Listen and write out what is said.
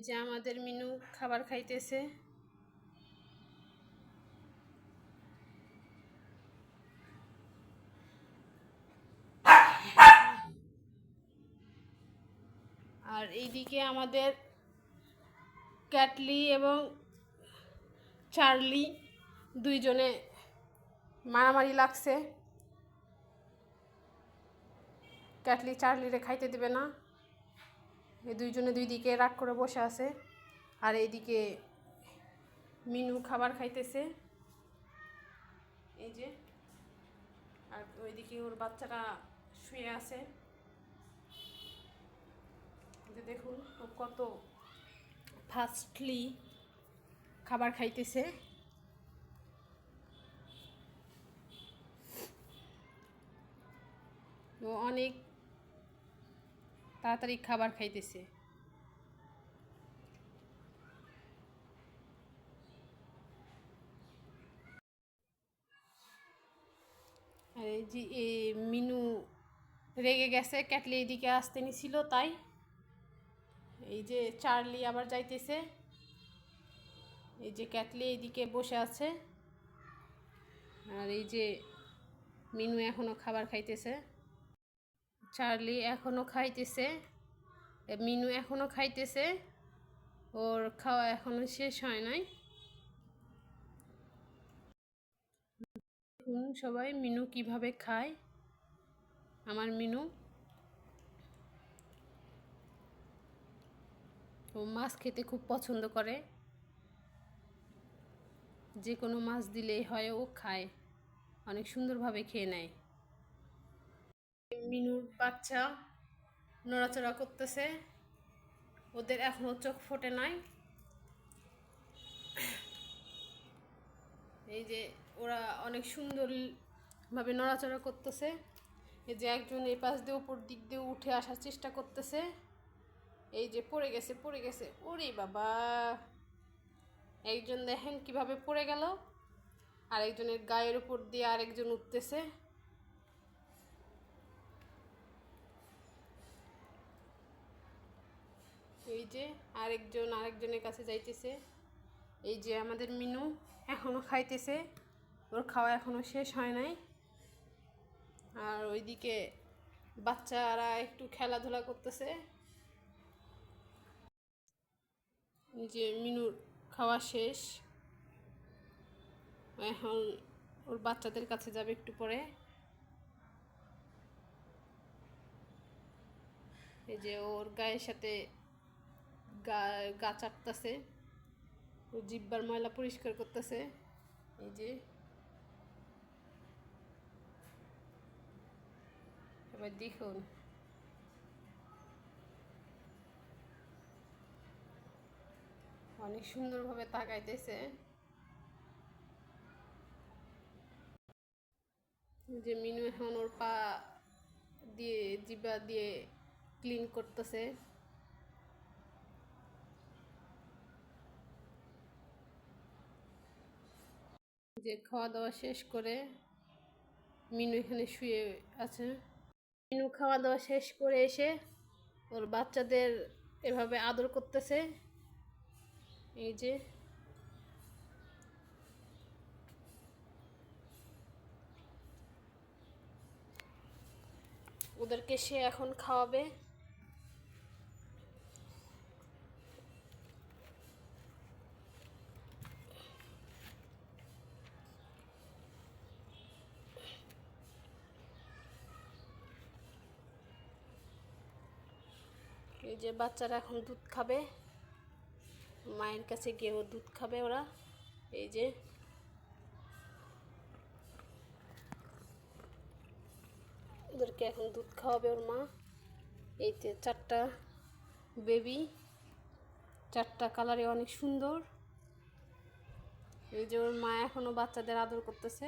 যে আমাদের মিনু খাবার খাইতেছে। আর এইদিকে আমাদের ক্যাটলি এবং চার্লি দুইজনে মারামারি লাগছে। ক্যাটলি চার্লিরে খাইতে দেবে না, এই দুইজনে দুই দিকে রাগ করে বসে আছে। আর এইদিকে মিনু খাবার খাইতেছে, এই যে। আর ওইদিকে ওর বাচ্চারা শুয়ে আছে, দেখুন ও কত ফাস্টলি খাবার খাইতেছে। ও অনেক তাড়াতাড়ি খাবার খাইতেছে। আর এই যে মিনু রেগে গেছে, ক্যাটলি এইদিকে আসতে নিছিল তাই। এই যে চার্লি আবার যাইতেছে, এই যে ক্যাটলি এইদিকে বসে আছে। আর এই যে মিনু এখনো খাবার খাইতেছে, চার্লি এখনো খাইতেছে, মিনু এখনো খাইতেছে, ওর খাওয়া এখনো শেষ হয় নাই। দেখুন সবাই মিনু কিভাবে খায়। আমার মিনু ও মাছ খেতে খুব পছন্দ করে, যে কোনো মাছ দিলেই হয় ও খায়, অনেক সুন্দরভাবে খেয়ে নেয়। মিনুর বাচ্চা নড়াচড়া করতেছে, ওদের এখনো চোখ ফোটে নাই। এই যে ওরা অনেক সুন্দরভাবে নড়াচড়া করতেছে। এই যে একজন এই পাশ দিয়ে উপর দিক দিয়ে উঠে আসার চেষ্টা করতেছে, এই যে পড়ে গেছে পড়ে গেছে, ওরে বাবা। একজন দেখেন কিভাবে পড়ে গেল, আরেকজনের গায়ের উপর দিয়ে আরেকজন উঠতেছে। এই যে আরেকজনের কাছে যাইতেছে। এই যে আমাদের মিনু এখনো খাইতেছে, ওর খাওয়া এখনো শেষ হয় নাই। আর ওইদিকে বাচ্চারা একটু খেলাধুলা করতেছে। যে মিনুর খাওয়া শেষ, এখন ওর বাচ্চাদের কাছে যাবে একটু পরে। এই যে ওর গায়ের সাথে গা চাটতেছে, ও জিব্বার ময়লা পরিষ্কার করতেছে। এই যে এবার দেখুন অনেক সুন্দরভাবে তাকাইতেছে। যে মিনু এখন ওর পা দিয়ে জিব্বা দিয়ে ক্লিন করতেছে। যে খাওয়া দাওয়া শেষ করে মিনু এখানে শুয়ে আছে। মিনু খাওয়া দাওয়া শেষ করে এসে ওর বাচ্চাদের এভাবে আদর করতেছে। এই যে ওদেরকে সে এখন খাওয়াবে। এই যে বাচ্চারা এখন দুধ খাবে, মায়ের কাছে গিয়ে ও দুধ খাবে ওরা। এই যে ওদেরকে এখন দুধ খাওয়াবে ওর মা। এই যে চারটা বেবি, চারটা কালারে অনেক সুন্দর। এই যে ওর মা এখনো বাচ্চাদের আদর করতেছে।